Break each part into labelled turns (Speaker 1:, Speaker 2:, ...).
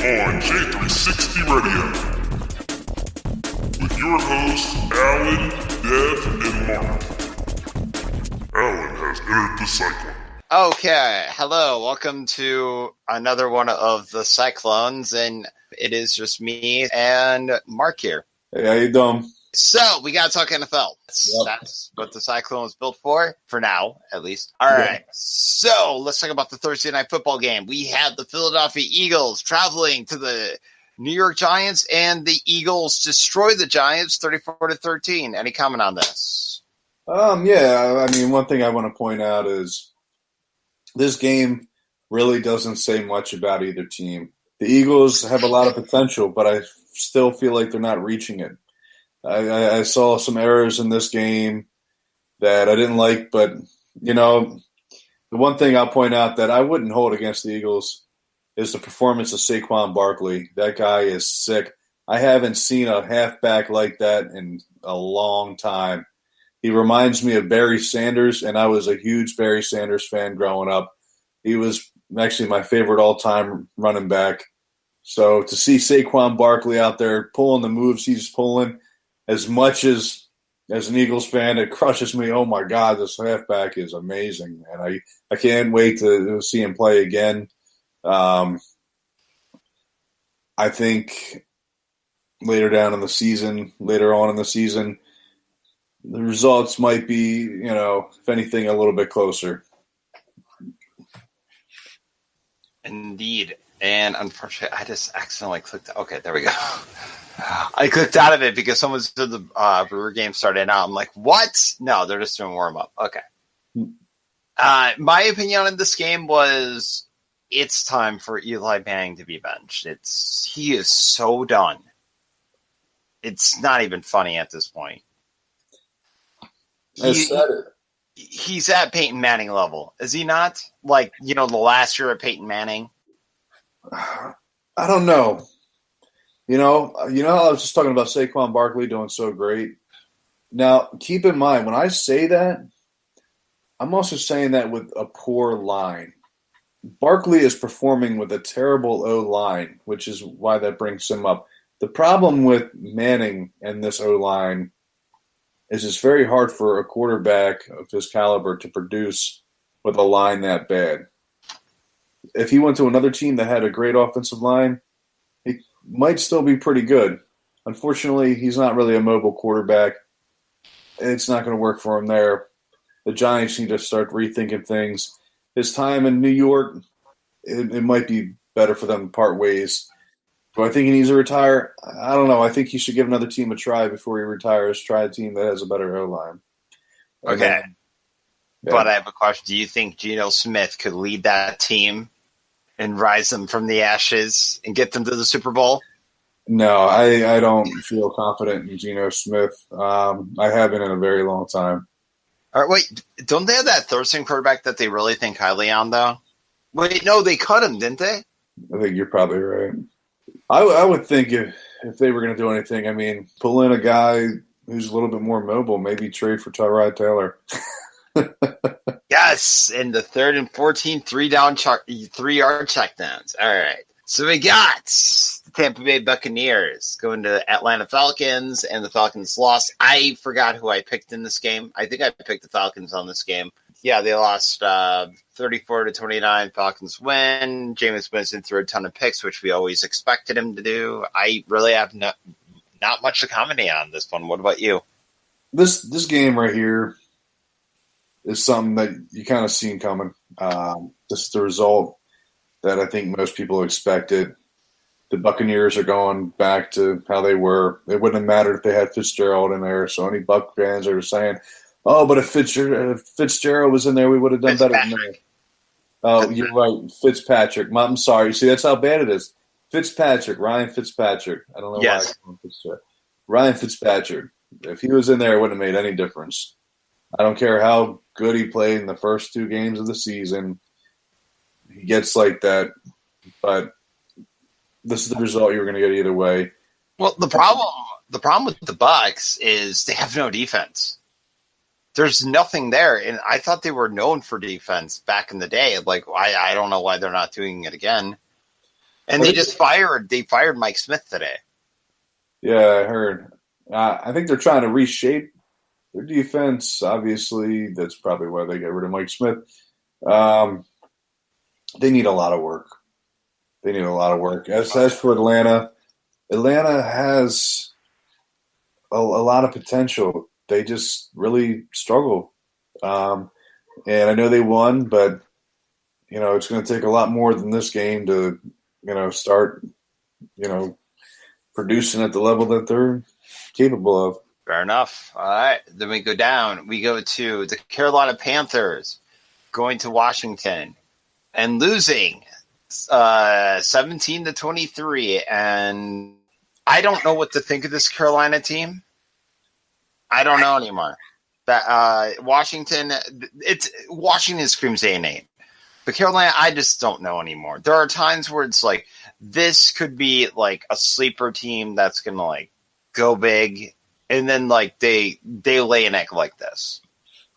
Speaker 1: on J360 Radio with your hosts, Alan, Dev, and Mark. Alan has entered the Cyclone.
Speaker 2: Okay, hello, welcome to another one of the Cyclones, and it is just me and Mark here.
Speaker 3: Hey, how you doing?
Speaker 2: So, we got to talk NFL. That's what the Cyclone was built for now, at least. All right, so let's talk about the Thursday Night Football game. We had the Philadelphia Eagles traveling to the New York Giants, and the Eagles destroyed the Giants 34-13. Any comment on this?
Speaker 3: Yeah, I mean, one thing I want to point out is this game really doesn't say much about either team. The Eagles have a lot of potential, but I still feel like they're not reaching it. I saw some errors in this game that I didn't like, but, you know, the one thing I'll point out that I wouldn't hold against the Eagles is the performance of Saquon Barkley. That guy is sick. I haven't seen a halfback like that in a long time. He reminds me of Barry Sanders, and I was a huge Barry Sanders fan growing up. He was actually my favorite all-time running back. So to see Saquon Barkley out there pulling the moves he's pulling, as much as an Eagles fan, it crushes me. Oh, my God, this halfback is amazing. And I can't wait to see him play again. I think later on in the season, the results might be, if anything, a little bit closer.
Speaker 2: Indeed. And unfortunately, I just accidentally clicked. Okay, there we go. I clicked out of it because someone said the Brewer game started out. I'm like, what? No, they're just doing warm-up. Okay. My opinion on this game was it's time for Eli Manning to be benched. He is so done. It's not even funny at this point. He's at Peyton Manning level. Is he not? Like, the last year of Peyton Manning?
Speaker 3: I don't know. How I was just talking about Saquon Barkley doing so great. Now, keep in mind, when I say that, I'm also saying that with a poor line. Barkley is performing with a terrible O-line, which is why that brings him up. The problem with Manning and this O-line is it's very hard for a quarterback of his caliber to produce with a line that bad. If he went to another team that had a great offensive line, he might still be pretty good. Unfortunately, he's not really a mobile quarterback. It's not going to work for him there. The Giants need to start rethinking things. His time in New York, it might be better for them to part ways. Do I think he needs to retire? I don't know. I think he should give another team a try before he retires. Try a team that has a better O-line.
Speaker 2: Okay. But I have a question. Do you think Geno Smith could lead that team and rise them from the ashes and get them to the Super Bowl?
Speaker 3: No, I don't feel confident in Geno Smith. I haven't in a very long time.
Speaker 2: All right, wait, don't they have that Thurston quarterback that they really think highly on, though? Wait, no, they cut him, didn't they?
Speaker 3: I think you're probably right. I would think if they were going to do anything, I mean, pull in a guy who's a little bit more mobile, maybe trade for Tyrod Taylor.
Speaker 2: Yes, in the 3rd and 14, 3-yard checkdowns. All right. So we got the Tampa Bay Buccaneers going to the Atlanta Falcons, and the Falcons lost. I forgot who I picked in this game. I think I picked the Falcons on this game. Yeah, they lost 34-29. Falcons win. Jameis Winston threw a ton of picks, which we always expected him to do. I really have not much to comment on this one. What about you?
Speaker 3: This game right here is something that you kind of seen coming. This is the result that I think most people expected. The Buccaneers are going back to how they were. It wouldn't have mattered if they had Fitzgerald in there. So any Buc fans are saying, oh, but if Fitzgerald was in there, we would have done better than that. Oh, you're right. Fitzpatrick. I'm sorry. See, that's how bad it is. Ryan Fitzpatrick. I don't know why I call him Fitzgerald. Ryan Fitzpatrick. If he was in there, it wouldn't have made any difference. I don't care how good he played in the first 2 games of the season. He gets like that. But this is the result you're going to get either way.
Speaker 2: Well, the problem with the Bucs is they have no defense. There's nothing there, and I thought they were known for defense back in the day. Like, I don't know why they're not doing it again. And they fired Mike Smith today.
Speaker 3: Yeah, I heard. I think they're trying to reshape their defense. Obviously, that's probably why they got rid of Mike Smith. They need a lot of work. As for Atlanta has a lot of potential. They just really struggle. And I know they won, but it's going to take a lot more than this game to start producing at the level that they're capable of.
Speaker 2: Fair enough. All right. Then we go down. We go to the Carolina Panthers going to Washington and losing 17-23. And I don't know what to think of this Carolina team. I don't know anymore. That Washington screams A&A. But Carolina, I just don't know anymore. There are times where it's like, this could be like a sleeper team that's going to like go big. And then like they lay an egg like this.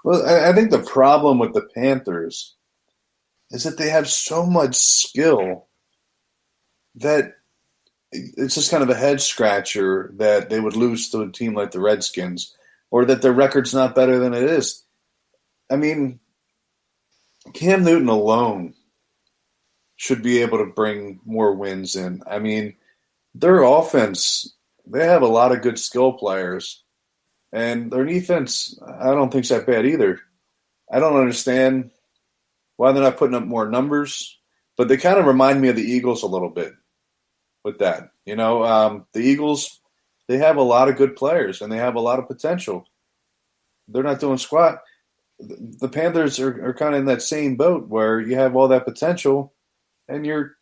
Speaker 3: Well, I think the problem with the Panthers is that they have so much skill that it's just kind of a head scratcher that they would lose to a team like the Redskins or that their record's not better than it is. I mean, Cam Newton alone should be able to bring more wins in. I mean, their offense, they have a lot of good skill players, and their defense, I don't think is that bad either. I don't understand why they're not putting up more numbers, but they kind of remind me of the Eagles a little bit with that. The Eagles, they have a lot of good players, and they have a lot of potential. They're not doing squat. The Panthers are kind of in that same boat where you have all that potential, and you're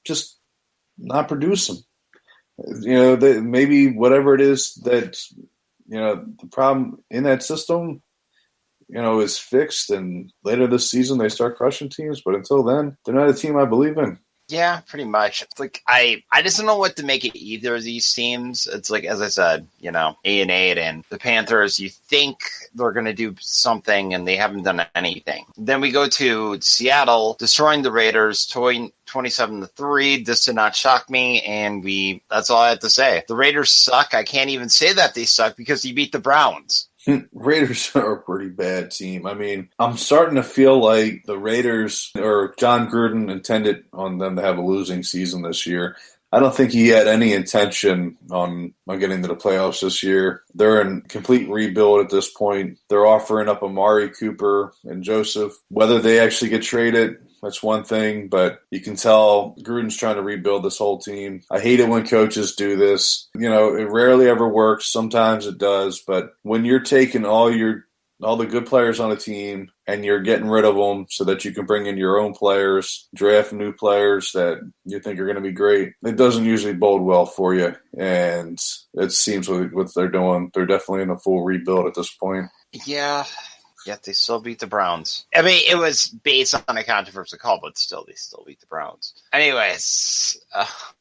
Speaker 3: just not producing. Maybe whatever it is that, the problem in that system, is fixed, and later this season they start crushing teams. But until then, they're not a team I believe in.
Speaker 2: Yeah, pretty much. It's like I just don't know what to make of either of these teams. It's like, as I said, A&A and the Panthers, you think they're going to do something, and they haven't done anything. Then we go to Seattle, destroying the Raiders, 27-3. This did not shock me, and that's all I have to say. The Raiders suck. I can't even say that they suck because he beat the Browns.
Speaker 3: Raiders are a pretty bad team. I mean, I'm starting to feel like the Raiders, or John Gruden, intended on them to have a losing season this year. I don't think he had any intention on getting to the playoffs this year. They're in complete rebuild at this point. They're offering up Amari Cooper and Joseph. Whether they actually get traded, that's one thing, but you can tell Gruden's trying to rebuild this whole team. I hate it when coaches do this. It rarely ever works. Sometimes it does, but when you're taking all the good players on a team and you're getting rid of them so that you can bring in your own players, draft new players that you think are going to be great, it doesn't usually bode well for you. And it seems what they're doing. They're definitely in a full rebuild at this point.
Speaker 2: Yeah. Yet they still beat the Browns. I mean, it was based on a controversial call, but still, they still beat the Browns. Anyways,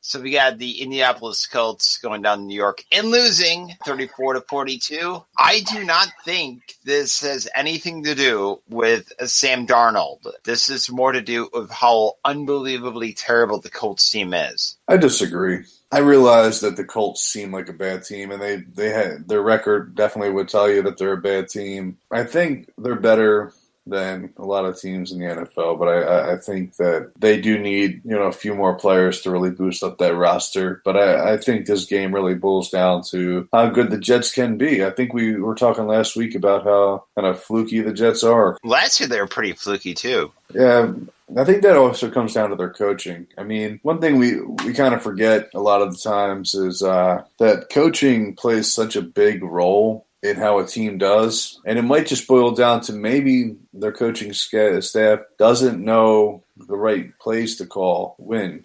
Speaker 2: so we got the Indianapolis Colts going down to New York and losing 34-42. I do not think this has anything to do with Sam Darnold. This is more to do with how unbelievably terrible the Colts team is.
Speaker 3: I disagree. I realize that the Colts seem like a bad team, and they had their record definitely would tell you that they're a bad team. I think they're better than a lot of teams in the NFL, but I think that they do need a few more players to really boost up that roster. But I think this game really boils down to how good the Jets can be. I think we were talking last week about how kind of fluky the Jets are.
Speaker 2: Last year they were pretty fluky too.
Speaker 3: Yeah. I think that also comes down to their coaching. I mean, one thing we kind of forget a lot of the times is that coaching plays such a big role in how a team does. And it might just boil down to maybe their coaching staff doesn't know the right plays to call when,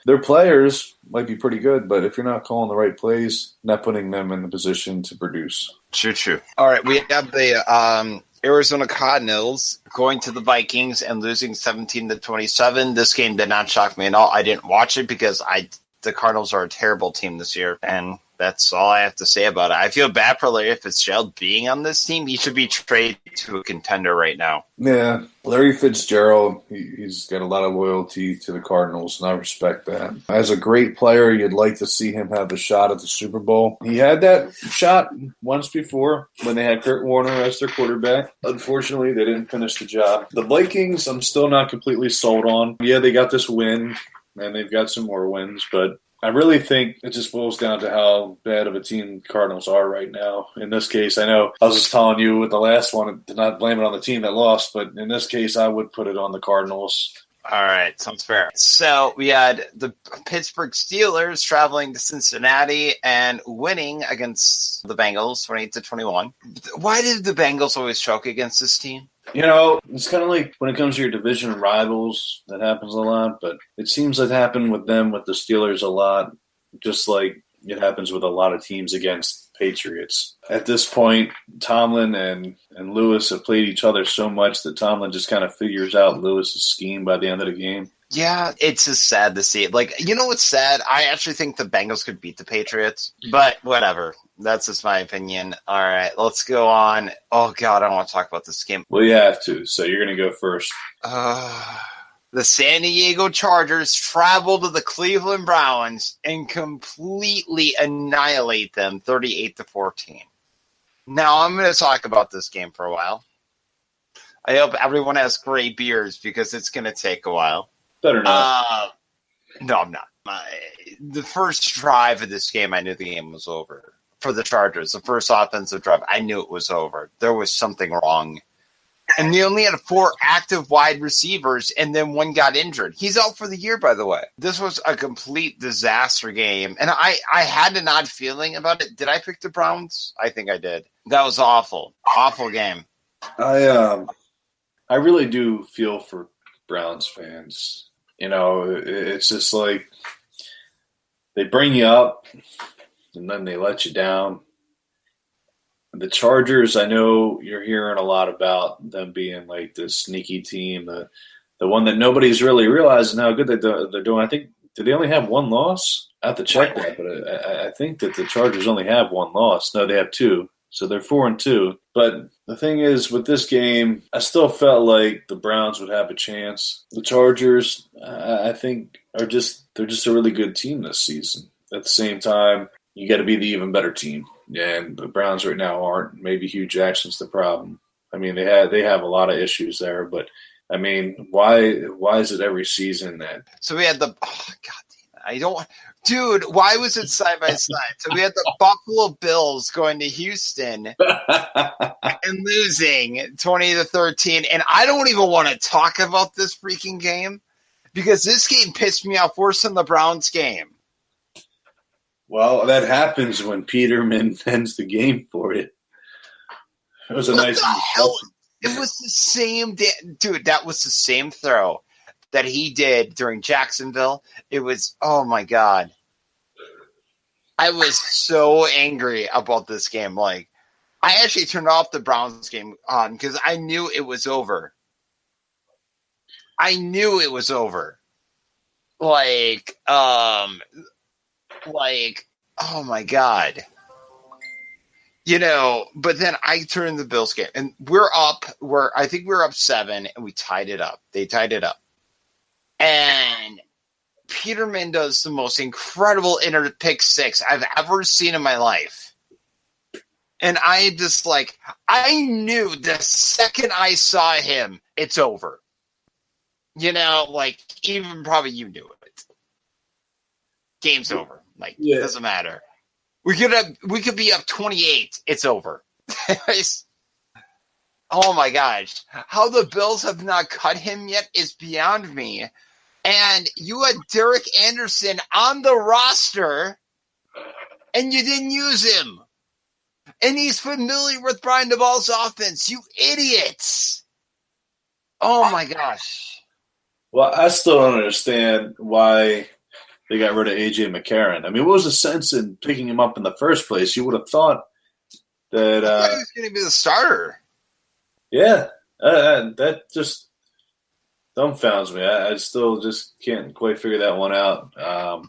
Speaker 3: Their players might be pretty good, but if you're not calling the right plays, not putting them in the position to produce.
Speaker 2: True. All right, we have the Arizona Cardinals going to the Vikings and losing 17-27. This game did not shock me at all. I didn't watch it because the Cardinals are a terrible team this year, and That's all I have to say about it. I feel bad for Larry Fitzgerald being on this team. He should be traded to a contender right now.
Speaker 3: Yeah, Larry Fitzgerald, he's got a lot of loyalty to the Cardinals, and I respect that. As a great player, you'd like to see him have a shot at the Super Bowl. He had that shot once before when they had Kurt Warner as their quarterback. Unfortunately, they didn't finish the job. The Vikings, I'm still not completely sold on. Yeah, they got this win, and they've got some more wins, but I really think it just boils down to how bad of a team Cardinals are right now. In this case, I know I was just telling you with the last one to not blame it on the team that lost, but in this case, I would put it on the Cardinals.
Speaker 2: All right, sounds fair. So we had the Pittsburgh Steelers traveling to Cincinnati and winning against the Bengals 28-21. Why did the Bengals always choke against this team?
Speaker 3: You know, it's kind of like when it comes to your division rivals, that happens a lot, but it seems it happened with them, with the Steelers a lot, just like it happens with a lot of teams against Patriots. At this point, Tomlin and Lewis have played each other so much that Tomlin just kind of figures out Lewis's scheme by the end of the game.
Speaker 2: Yeah, it's just sad to see. Like, you know what's sad? I actually think the Bengals could beat the Patriots, but whatever. That's just my opinion. All right, let's go on. Oh, God, I don't want to talk about this game.
Speaker 3: Well, you have to, so you're going to go first.
Speaker 2: The San Diego Chargers travel to the Cleveland Browns and completely annihilate them 38-14. Now, I'm going to talk about this game for a while. I hope everyone has great beers because it's going to take a while.
Speaker 3: Better not.
Speaker 2: No, I'm not. The first drive of this game, I knew the game was over. For the Chargers, the first offensive drive, I knew it was over. There was something wrong. And they only had 4 active wide receivers, and then one got injured. He's out for the year, by the way. This was a complete disaster game. And I had an odd feeling about it. Did I pick the Browns? I think I did. That was awful. Awful game.
Speaker 3: I really do feel for Browns fans. You know, it's just like they bring you up, and then they let you down. The Chargers, I know you're hearing a lot about them being like this sneaky team, the one that nobody's really realizing how good they're doing. I think, do they only have 1 loss? I have to check that, but I think that the Chargers only have 1 loss. No, they have 2. So they're 4-2. But the thing is, with this game, I still felt like the Browns would have a chance. The Chargers, I think, they're just a really good team this season. At the same time, you got to be the even better team. And the Browns right now aren't. Maybe Hugh Jackson's the problem. I mean, they have a lot of issues there, but I mean, why is it every season that?
Speaker 2: So we had dude, why was it side by side? So we had the Buffalo Bills going to Houston and losing 20-13, and I don't even want to talk about this freaking game because this game pissed me off worse than the Browns game.
Speaker 3: Well, that happens when Peterman ends the game for you. It was a
Speaker 2: What
Speaker 3: nice.
Speaker 2: the hell? It was the same dude. That was the same throw that he did during Jacksonville. It was, oh my God. I was so angry about this game. Like, I actually turned off the Browns game on because I knew it was over. Oh my God. You know, but then I turned the Bills game and I think we're up 7 and we tied it up. They tied it up. And Peterman does the most incredible pick 6 I've ever seen in my life. And I knew the second I saw him, it's over. You know, like, even probably you knew it. Game's over. Like, It doesn't matter. We could be up 28. It's over. Oh my gosh. How the Bills have not cut him yet is beyond me. And you had Derek Anderson on the roster, and you didn't use him. And he's familiar with Brian DeBall's offense. You idiots. Oh my gosh.
Speaker 3: Well, I still don't understand why they got rid of A.J. McCarron. I mean, what was the sense in picking him up in the first place? You would have thought that
Speaker 2: I thought he was going to be the starter.
Speaker 3: Yeah, that just dumbfounds me. I still just can't quite figure that one out.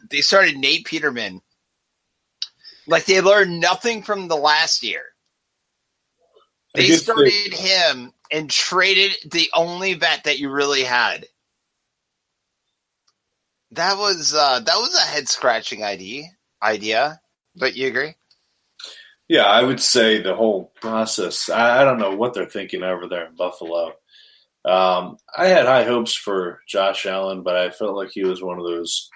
Speaker 2: They started Nate Peterman. Like they learned nothing from the last year. They started him and traded the only vet that you really had. That was a head scratching idea. But you agree?
Speaker 3: Yeah, I would say the whole process. I don't know what they're thinking over there in Buffalo. I had high hopes for Josh Allen, but I felt like he was one of those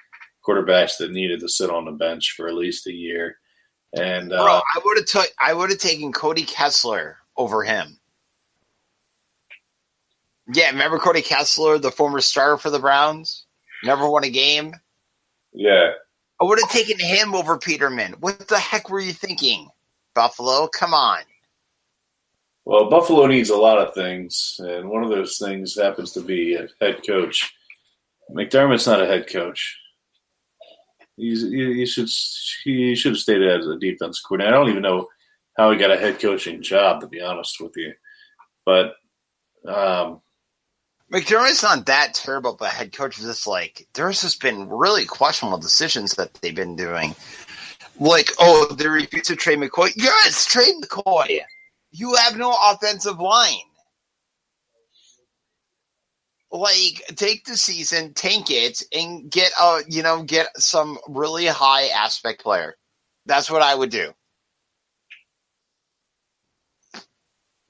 Speaker 3: quarterbacks that needed to sit on the bench for at least a year. And
Speaker 2: Bro, I would have taken Cody Kessler over him. Yeah, remember Cody Kessler, the former starter for the Browns? Never won a game?
Speaker 3: yeah,
Speaker 2: I would have taken him over Peterman. What the heck were you thinking, Buffalo? Come on.
Speaker 3: well, Buffalo needs a lot of things, and one of those things happens to be a head coach. McDermott's not a head coach. He should have stayed as a defense coordinator. I don't even know how he got a head coaching job, to be honest with you. But
Speaker 2: McDermott's not that terrible, but head coach is just like, there's just been really questionable decisions that they've been doing. Like, they refuse to trade McCoy. Yes, trade McCoy. You have no offensive line. Like, take the season, tank it, and get some really high aspect player. That's what I would do.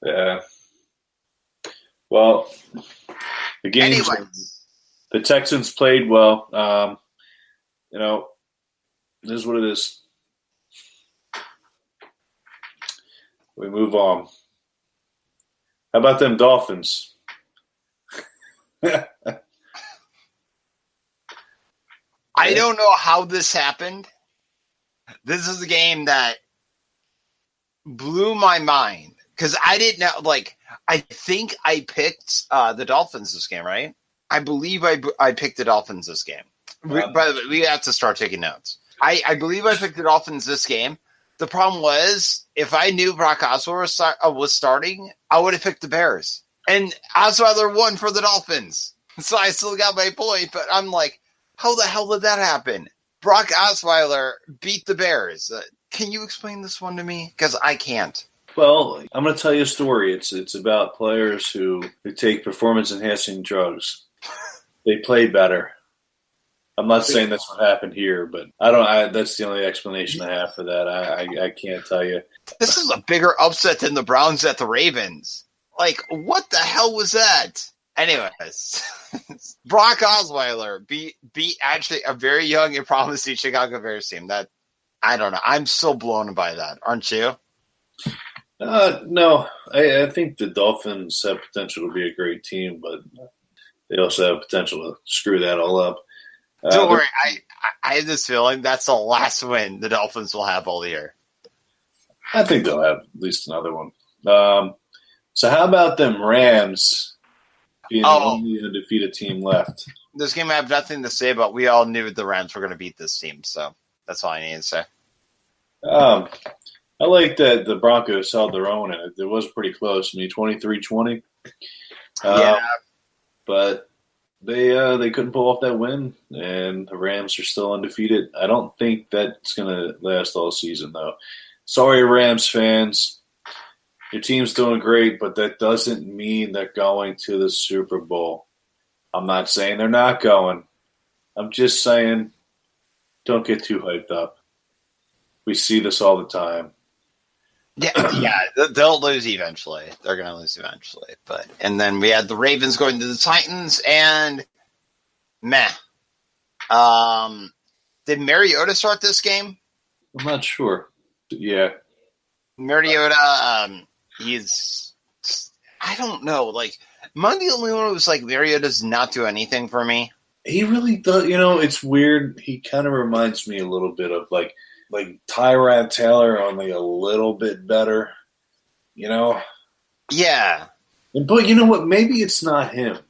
Speaker 3: yeah, well, the games.
Speaker 2: Anyway.
Speaker 3: The Texans played well. This is what it is. We move on. How about them Dolphins?
Speaker 2: I don't know how this happened. This is a game that blew my mind because I didn't know. Like, I think I picked the Dolphins this game, right? I believe I picked the Dolphins this game. By the way, we have to start taking notes. I believe I picked the Dolphins this game. The problem was, if I knew Brock Osweiler was starting, I would have picked the Bears. And Osweiler won for the Dolphins. So I still got my point, but I'm like, how the hell did that happen? Brock Osweiler beat the Bears. Can you explain this one to me? Because I can't.
Speaker 3: Well, I'm going to tell you a story. It's about players who take performance-enhancing drugs. They play better. I'm not saying that's what happened here, but that's the only explanation I have for that. I can't tell you.
Speaker 2: This is a bigger upset than the Browns at the Ravens. Like, what the hell was that? Anyways, Brock Osweiler beat actually a very young and promising Chicago Bears team. That, I don't know. I'm so blown by that. Aren't you?
Speaker 3: No. I think the Dolphins have potential to be a great team, but they also have potential to screw that all up.
Speaker 2: Don't worry. I have this feeling that's the last win the Dolphins will have all year.
Speaker 3: I think they'll have at least another one. So how about them Rams being the only undefeated team left?
Speaker 2: This game I have nothing to say about. We all knew the Rams were going to beat this team, so that's all I need to say.
Speaker 3: I like that the Broncos held their own, and it was pretty close. 23-20.
Speaker 2: Yeah.
Speaker 3: But they couldn't pull off that win, and the Rams are still undefeated. I don't think that's going to last all season, though. Sorry, Rams fans. Your team's doing great, but that doesn't mean they're going to the Super Bowl. I'm not saying they're not going. I'm just saying don't get too hyped up. We see this all the time.
Speaker 2: Yeah, they'll lose eventually. They're going to lose eventually. And then we had the Ravens going to the Titans, and meh. Did Mariota start this game?
Speaker 3: I'm not sure. Yeah.
Speaker 2: Mariota, I don't know. Like, am I the only one who's like, Mariota does not do anything for me?
Speaker 3: He really does. It's weird. He kind of reminds me a little bit of like Tyrod Taylor, only a little bit better,
Speaker 2: Yeah.
Speaker 3: But you know what? Maybe it's not him.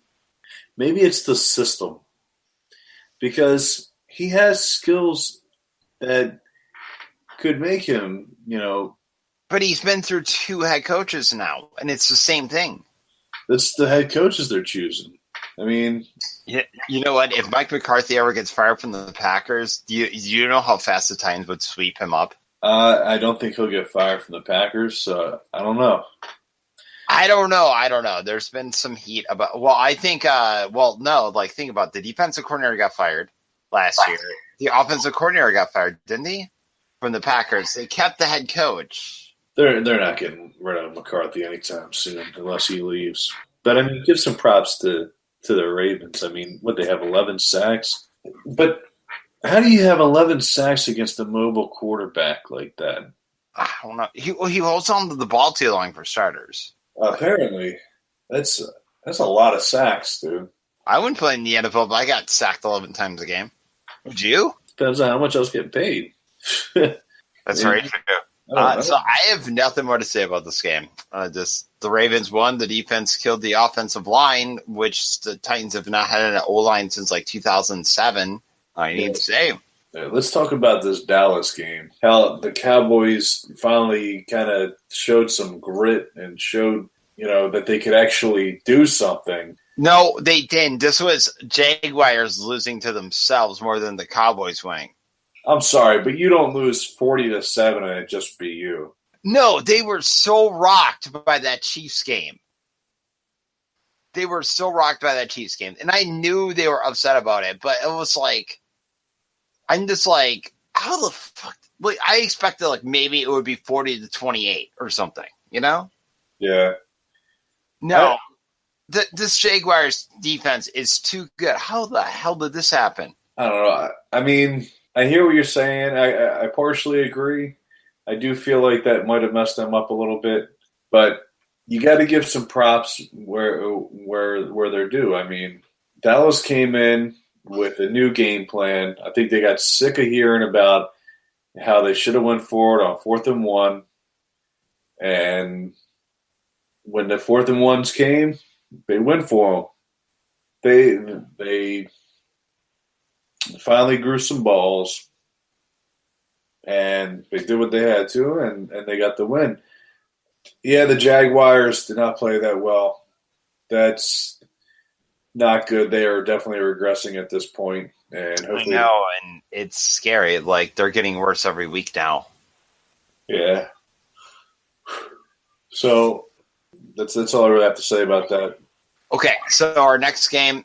Speaker 3: Maybe it's the system. Because he has skills that could make him,
Speaker 2: But he's been through 2 head coaches now, and it's the same thing.
Speaker 3: That's the head coaches they're choosing. I mean,
Speaker 2: you know what? If Mike McCarthy ever gets fired from the Packers, do you know how fast the Titans would sweep him up?
Speaker 3: I don't think he'll get fired from the Packers, so I don't know.
Speaker 2: I don't know. There's been some heat about. Well, I think. No. Like, think about it. The defensive coordinator got fired last year. The offensive coordinator got fired, didn't he? From the Packers. They kept the head coach.
Speaker 3: They're not getting rid of McCarthy anytime soon unless he leaves. But I mean, give some props to the Ravens. I mean, what they have 11 sacks, but how do you have 11 sacks against a mobile quarterback like that?
Speaker 2: I don't know. He holds on to the ball too long for starters.
Speaker 3: Apparently, that's a lot of sacks, dude.
Speaker 2: I wouldn't play in the NFL, but I got sacked 11 times a game. Would you?
Speaker 3: Depends on how much I was getting paid.
Speaker 2: That's very true. So I have nothing more to say about this game. Just the Ravens won. The defense killed the offensive line, which the Titans have not had an O-line since like 2007. I need to say.
Speaker 3: Let's talk about this Dallas game. How the Cowboys finally kind of showed some grit and showed, that they could actually do something.
Speaker 2: No, they didn't. This was Jaguars losing to themselves more than the Cowboys winning.
Speaker 3: I'm sorry, but you don't lose 40-7 and it just be you.
Speaker 2: No, they were so rocked by that Chiefs game. And I knew they were upset about it, but it was like, I'm just like, how the fuck? Like, I expected like maybe it would be 40-28 or something,
Speaker 3: Yeah.
Speaker 2: No, this Jaguars defense is too good. How the hell did this happen?
Speaker 3: I don't know. I mean, I hear what you're saying. I partially agree. I do feel like that might have messed them up a little bit, but you got to give some props where they're due. I mean, Dallas came in with a new game plan. I think they got sick of hearing about how they should have went forward on 4th and 1. And when the 4th and 1s came, they went for them. They finally grew some balls, and they did what they had to, and they got the win. Yeah, the Jaguars did not play that well. That's not good. They are definitely regressing at this point, and hopefully,
Speaker 2: I know, and it's scary. Like, they're getting worse every week now.
Speaker 3: Yeah. So that's all I really have to say about that.
Speaker 2: Okay, so our next game,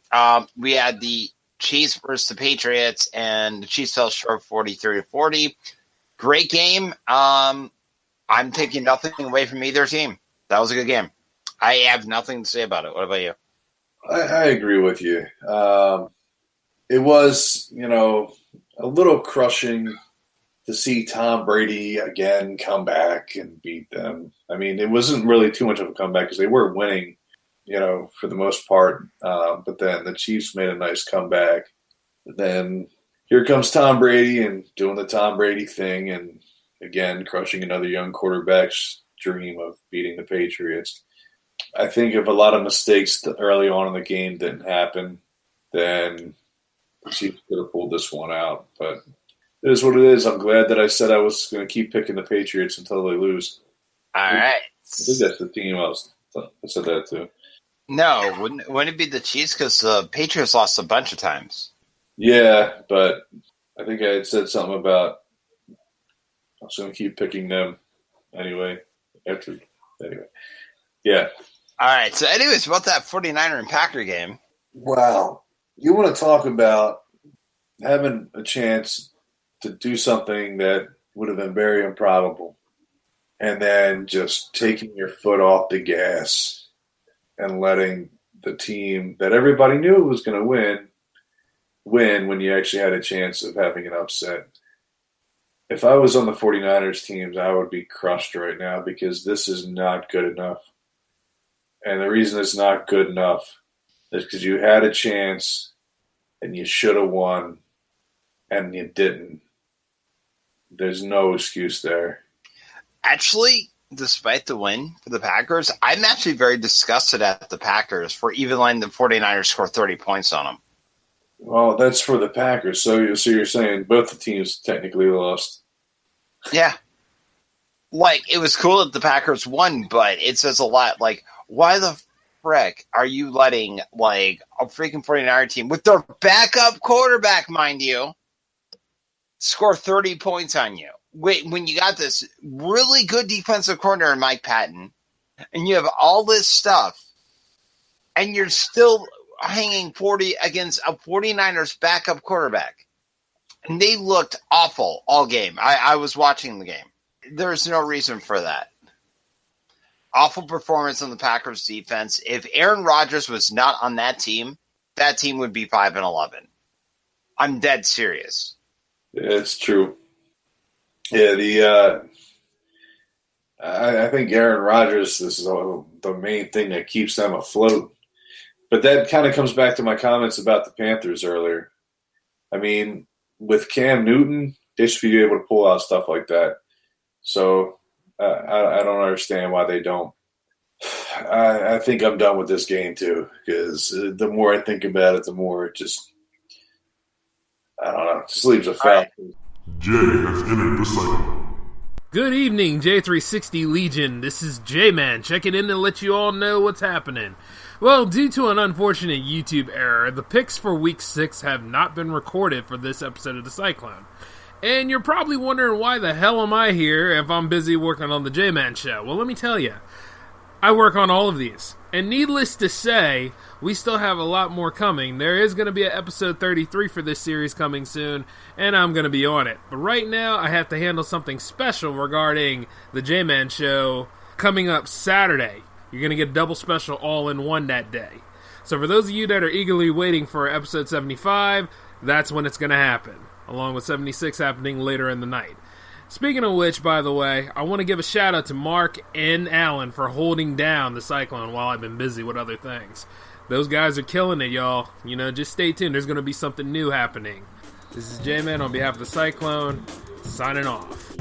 Speaker 2: we had the Chiefs versus the Patriots, and the Chiefs fell short 43-40. Great game. I'm taking nothing away from either team. That was a good game. I have nothing to say about it. What about you?
Speaker 3: I agree with you. It was, a little crushing to see Tom Brady again come back and beat them. I mean, it wasn't really too much of a comeback because they were winning, for the most part. But then the Chiefs made a nice comeback. Then here comes Tom Brady and doing the Tom Brady thing and, again, crushing another young quarterback's dream of beating the Patriots. I think if a lot of mistakes early on in the game didn't happen, then the Chiefs could have pulled this one out. But it is what it is. I'm glad that I said I was going to keep picking the Patriots until they lose.
Speaker 2: All right.
Speaker 3: I think that's the team I said that too.
Speaker 2: No, wouldn't it be the Chiefs? Because the Patriots lost a bunch of times.
Speaker 3: Yeah, but I think I had said something about I was going to keep picking them anyway. Yeah.
Speaker 2: All right. So, anyways, about that 49er and Packer game.
Speaker 3: Wow. You want to talk about having a chance to do something that would have been very improbable and then just taking your foot off the gas and letting the team that everybody knew was going to win when you actually had a chance of having an upset. If I was on the 49ers teams, I would be crushed right now because this is not good enough. And the reason it's not good enough is because you had a chance and you should have won and you didn't. There's no excuse there.
Speaker 2: Actually, despite the win for the Packers, I'm actually very disgusted at the Packers for even letting the 49ers score 30 points on them.
Speaker 3: Well, that's for the Packers. So you're saying both the teams technically lost.
Speaker 2: Yeah. Like, it was cool that the Packers won, but it says a lot. Like, why the frick are you letting, like, a freaking 49er team with their backup quarterback, mind you, score 30 points on you? when you got this really good defensive coordinator in Mike Patton, and you have all this stuff, and you're still hanging 40 against a 49ers backup quarterback. And they looked awful all game. I was watching the game. There's no reason for that. Awful performance on the Packers defense. If Aaron Rodgers was not on that team would be 5-11. I'm dead serious.
Speaker 3: It's true. Yeah, I think Aaron Rodgers is the main thing that keeps them afloat. But that kind of comes back to my comments about the Panthers earlier. I mean, with Cam Newton, they should be able to pull out stuff like that. So I don't understand why they don't. I think I'm done with this game too, because the more I think about it, the more it just, I don't know, just leaves a foul.
Speaker 1: Jay has entered the cycle.
Speaker 4: Good evening, J360 Legion. This is J-Man checking in to let you all know what's happening. Well, due to an unfortunate YouTube error, the picks for Week 6 have not been recorded for this episode of the Cyclone. And you're probably wondering why the hell am I here if I'm busy working on the J-Man show. Well, let me tell you. I work on all of these. And needless to say, we still have a lot more coming. There is going to be an episode 33 for this series coming soon, and I'm going to be on it. But right now, I have to handle something special regarding the J-Man show coming up Saturday. You're going to get a double special all in one that day. So for those of you that are eagerly waiting for episode 75, that's when it's going to happen, along with 76 happening later in the night. Speaking of which, by the way, I want to give a shout out to Mark and Alan for holding down the Cyclone while I've been busy with other things. Those guys are killing it, y'all. You know, just stay tuned. There's going to be something new happening. This is J-Man on behalf of the Cyclone, signing off.